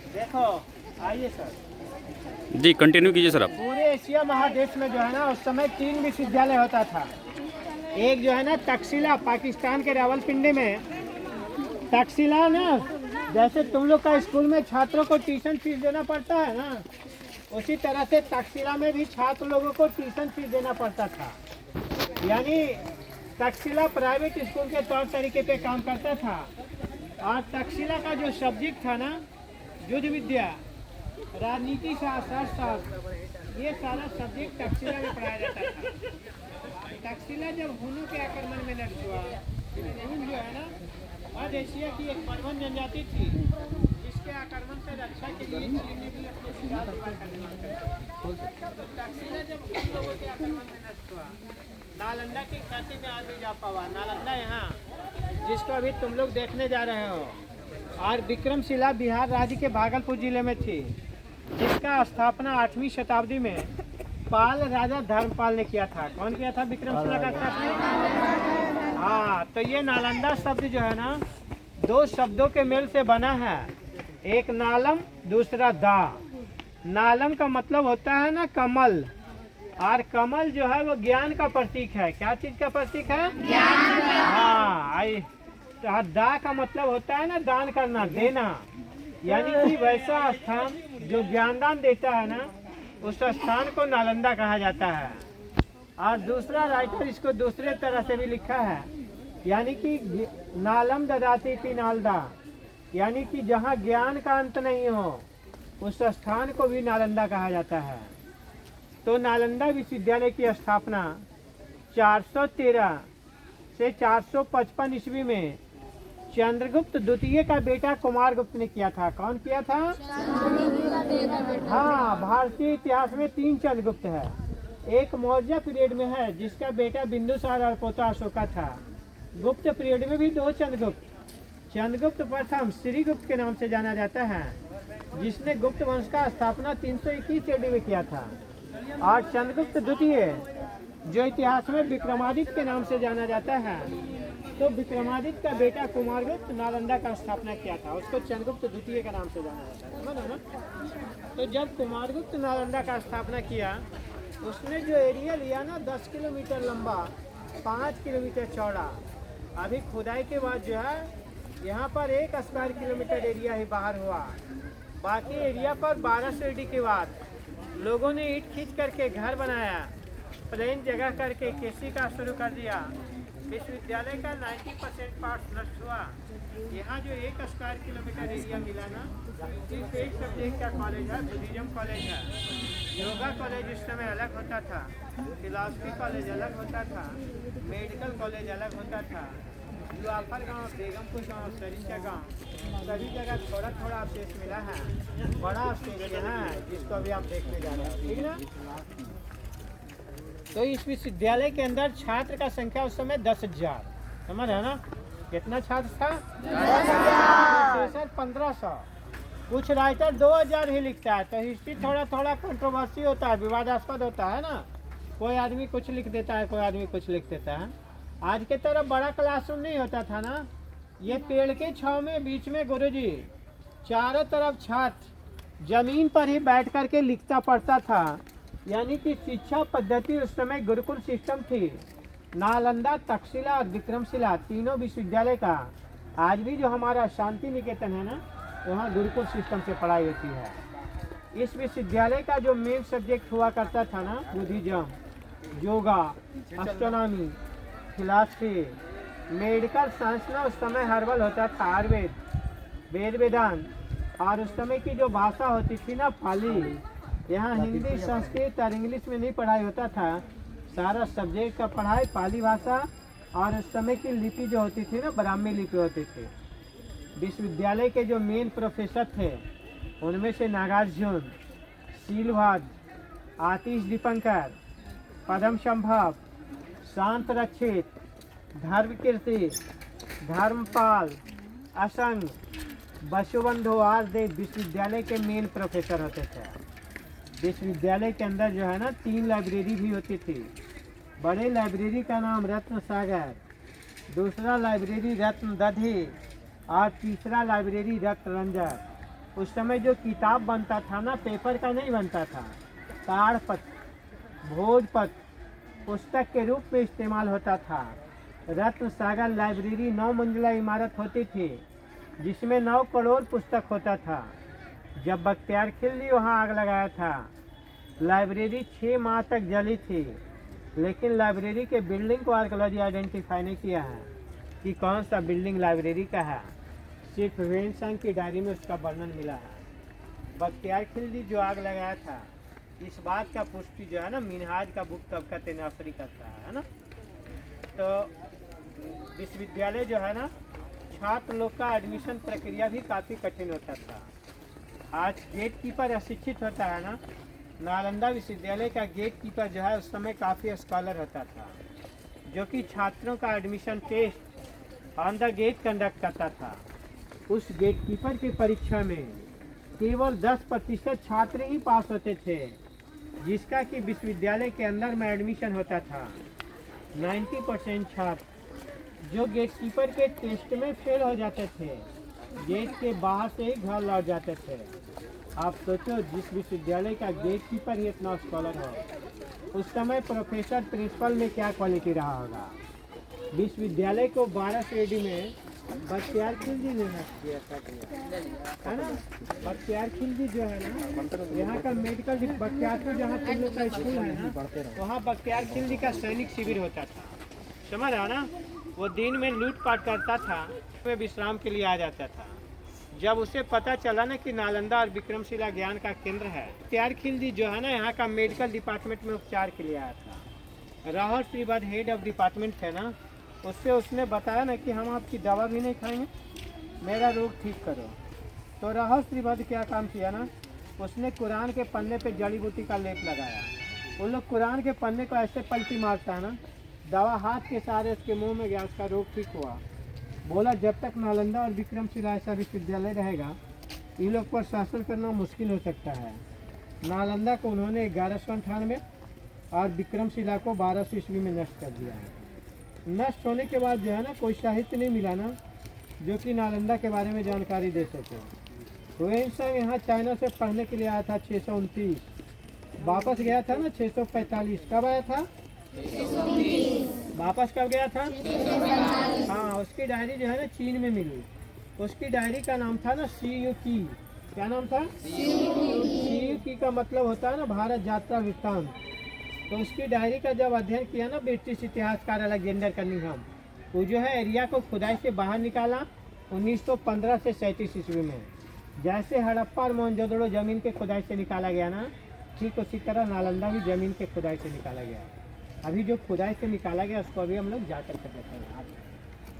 देखो, आइए सर। जी कंटिन्यू कीजिए सर आप। पूरे एशिया महादेश में जो है ना उस समय 3 विश्वविद्यालय होता था। एक जो है ना तक्षशिला, पाकिस्तान के रावलपिंडी में। तक्षशिला ना, जैसे तुम लोग का स्कूल में छात्रों को ट्यूशन फीस देना पड़ता है ना, उसी तरह से तक्षशिला में भी छात्र लोगों को ट्यूशन फीस देना पड़ता था। यानी तक्षशिला प्राइवेट स्कूल के तौर तरीके पे काम करता था। और तक्षशिला का जो सब्जेक्ट था ना, युद्ध विद्या, राजनीति शास्त्र, अर्थशास्त्र, ये सारा सब्जेक्ट तक्षशिला में पढ़ाया जाता था। तक्षशिला जब हुनों के आक्रमण में नष्ट हुआ, हुन जो है ना मध्य एशिया की एक बर्बन जनजाति थी, जिसके आक्रमण से रक्षा के लिए चीन ने भी अपने शिकार करने लगे। तो तक्षशिला जब हुन लोगों के आक्रमण में नष्ट हुआ, नालंदा की ख्याति में आदमी जा पावा। नालंदा यहाँ, जिसको अभी तुम लोग देखने जा रहे हो, और विक्रमशिला बिहार राज्य के भागलपुर जिले में थी, जिसका स्थापना 8वीं शताब्दी में पाल राजा धर्मपाल ने किया था। कौन किया था विक्रमशिला का स्थापना? हाँ, तो ये नालंदा शब्द जो है ना, 2 शब्दों के मेल से बना है। एक नालम, दूसरा दा। नालम का मतलब होता है ना कमल, और कमल जो है वो ज्ञान का प्रतीक है। क्या चीज का प्रतीक है? ज्ञान का। हाँ, तो दा का मतलब होता है ना दान करना, देना। यानी कि वैसा स्थान जो ज्ञानदान देता है ना, उस स्थान को नालंदा कहा जाता है। और दूसरा राइटर इसको दूसरे तरह से भी लिखा है, यानी कि नालम ददाती थी नालदा, यानी कि जहाँ ज्ञान का अंत नहीं हो, उस स्थान को भी नालंदा कहा जाता है। तो नालंदा विश्वविद्यालय की स्थापना 413 से 455 ईस्वी में चंद्रगुप्त द्वितीय का बेटा कुमारगुप्त ने किया था। कौन किया था? हाँ, भारतीय इतिहास में 3 चंद्रगुप्त है। एक मौर्य पीरियड में है, जिसका बेटा बिंदुसार और पोता अशोका था। गुप्त पीरियड में भी 2 चंद्रगुप्त। चंद्रगुप्त प्रथम श्रीगुप्त के नाम से जाना जाता है, जिसने गुप्त वंश का स्थापना 321 ईस्वी में किया था। और चंद्रगुप्त द्वितीय, जो इतिहास में विक्रमादित्य के नाम से जाना जाता है, तो विक्रमादित्य का बेटा कुमारगुप्त नालंदा का स्थापना किया था, उसको चंद्रगुप्त द्वितीय के नाम से जाना जाता है। समझ ना? तो जब कुमारगुप्त नालंदा का स्थापना किया, उसने जो एरिया लिया ना 10 किलोमीटर लंबा, 5 किलोमीटर चौड़ा। अभी खुदाई के बाद जो है यहाँ पर 1 स्क्वायर किलोमीटर एरिया ही बाहर हुआ। बाकी एरिया पर 1200 एडी के बाद लोगों ने ईंट खींच करके घर बनाया, प्लेन जगह करके कृषि का शुरू कर दिया। विश्वविद्यालय का 90% पार्ट नष्ट हुआ। यहाँ जो 1 स्क्वायर किलोमीटर एरिया मिला ना, सिर्फ एक सब्जेक्ट का कॉलेज है, बुद्धिज्म कॉलेज है। योगा कॉलेज उस समय अलग होता था, फिलॉसफी कॉलेज अलग होता था, मेडिकल कॉलेज अलग होता था। जुआफर गांव, बेगमपुर गांव, सरिता गांव, सभी जगह थोड़ा थोड़ा अवशेष मिला है। बड़ा अवशेष यहाँ है, जिसको अभी आप देखने जा रहे हैं, ठीक ना? तो इस विश्वविद्यालय के अंदर छात्र का संख्या उस समय 10,000। समझ है ना? कितना छात्र था? 10,000। 1500। कुछ राइटर 2,000 ही लिखता है। तो हिस्ट्री थोड़ा थोड़ा कंट्रोवर्सी होता है, विवादास्पद होता है ना। कोई आदमी कुछ लिख देता है, कोई आदमी कुछ लिख देता है। आज के तरह बड़ा क्लासरूम नहीं होता था ना, ये पेड़ के छांव में बीच में गुरुजी, चारों तरफ छात्र जमीन पर ही बैठ करके लिखता पढ़ता था। यानी कि शिक्षा पद्धति उस समय गुरुकुल सिस्टम थी। नालंदा, तक्षशिला और विक्रमशिला तीनों विश्वविद्यालय का आज भी जो हमारा शांति निकेतन है ना, वहाँ गुरुकुल सिस्टम से पढ़ाई होती है। इस विश्वविद्यालय का जो मेन सब्जेक्ट हुआ करता था ना, Buddhism, yoga, astronomy, philosophy, medical science ना उस समय हर्बल होता था, आयुर्वेद, वेद वेदांत। और उस समय की जो भाषा होती थी ना, पाली। यहाँ हिंदी, संस्कृत और इंग्लिश में नहीं पढ़ाई होता था, सारा सब्जेक्ट का पढ़ाई पाली भाषा। और उस समय की लिपि जो होती थी ना, ब्राह्मी लिपि होती थी। विश्वविद्यालय के जो मेन प्रोफेसर थे, उनमें से नागार्जुन, शीलवाद, आतिश दीपंकर, पद्म संभव, शांत रक्षित, धर्मकीर्ति, धर्मपाल, असंग, बसुबंधु आदि विश्वविद्यालय के मेन प्रोफेसर होते थे। विश्वविद्यालय के अंदर जो है ना 3 लाइब्रेरी भी होती थी। बड़े लाइब्रेरी का नाम रत्न सागर, दूसरा लाइब्रेरी रत्न दधी और तीसरा लाइब्रेरी रत्न रंजन। उस समय जो किताब बनता था ना, पेपर का नहीं बनता था, ताड़पत्र, भोजपत्र पुस्तक के रूप में इस्तेमाल होता था। रत्न सागर लाइब्रेरी 9 मंजिला इमारत होती थी, जिसमें 9 करोड़ पुस्तक होता था। जब बख्तियार खिलजी वहाँ आग लगाया था, लाइब्रेरी 6 माह तक जली थी, लेकिन लाइब्रेरी के बिल्डिंग को आर्कियोलॉजी आइडेंटिफाई नहीं किया है कि कौन सा बिल्डिंग लाइब्रेरी का है। सिर्फ ह्वेनसांग की डायरी में उसका वर्णन मिला है। बख्तियार खिलजी जो आग लगाया था, इस बात का पुष्टि जो है ना, मिनहाज का बुक तबक़त नफरी करता है ना। तो विश्वविद्यालय जो है ना, छात्र लोग का एडमिशन प्रक्रिया भी काफ़ी कठिन होता था। आज गेट कीपर अशिक्षित होता है ना, नालंदा विश्वविद्यालय का गेट कीपर जो है उस समय काफ़ी स्कॉलर होता था, जो कि छात्रों का admission test on the gate conduct करता था। उस गेट कीपर की परीक्षा में केवल 10% छात्र ही पास होते थे, जिसका कि विश्वविद्यालय के अंदर में एडमिशन होता था। 90% छात्र जो गेट कीपर के टेस्ट में फेल हो जाते थे, गेट के बाहर से ही घर लौट जाते थे। आप सोचो, जिस विश्वविद्यालय का गेट कीपर ही इतना स्कॉलर हो, उस समय प्रोफेसर प्रिंसिपल में क्या क्वालिटी रहा होगा। विश्वविद्यालय को 1200 AD में बख्तियार खिलजी ने नष्ट किया है ना। बख्तियार खिलजी जो है ना, यहाँ का मेडिकल बख्तियारपुर जहाँ तुम लोग का स्कूल है ना, वहाँ बख्तियार खिलजी का सैनिक शिविर होता था, समझ रहा ना। वो दिन में लूटपाट करता था, वे विश्राम के लिए आ जाता था। जब उसे पता चला ना कि नालंदा और विक्रमशिला ज्ञान का केंद्र है, बख्तियार खिलजी जो है ना, यहाँ का मेडिकल डिपार्टमेंट में उपचार के लिए आया था। राहुल श्रीवाद हेड ऑफ डिपार्टमेंट है ना, उससे उसने बताया ना कि हम आपकी दवा भी नहीं खाएंगे, मेरा रोग ठीक करो। तो राहुल श्रीवाद क्या काम किया ना, उसने कुरान के पन्ने पे जड़ी बूटी का लेप लगाया। उन लोग कुरान के पन्ने को ऐसे पलटी मारता है ना, दवा हाथ के सहारे उसके मुंह में गया, उसका रोग ठीक हुआ। बोला जब तक नालंदा और विक्रमशिला ऐसा विश्वविद्यालय रहेगा, इन लोग पर शासन करना मुश्किल हो सकता है। नालंदा को उन्होंने 1198 और विक्रमशिला को 1200 ईस्वी में नष्ट कर दिया है। नष्ट होने के बाद जो है ना, कोई साहित्य नहीं मिला ना जो कि नालंदा के बारे में जानकारी दे सके। ह्वेनसांग यहाँ चाइना से पढ़ने के लिए आया था 629, वापस गया था ना 645। कब आया था? 620। वापस कब गया था? 645। हाँ, उसकी डायरी जो है ना चीन में मिली। उसकी डायरी का नाम था ना सीयूकी। क्या नाम था? सीयूकी का मतलब होता है ना भारत यात्रा वृत्तांत। तो उसकी डायरी का जब अध्ययन किया ना ब्रिटिश इतिहासकार अलेक्जेंडर कनिंघम, वो जो है एरिया को खुदाई से बाहर निकाला 1915 से 37 ईस्वी में। जैसे हड़प्पा और मोहनजोदड़ो जमीन के खुदाई से निकाला गया ना, ठीक उसी तरह नालंदा भी जमीन के खुदाई से निकाला गया। अभी जो खुदाई से निकाला गया उसको अभी हम लोग जाकर कर देते हैं।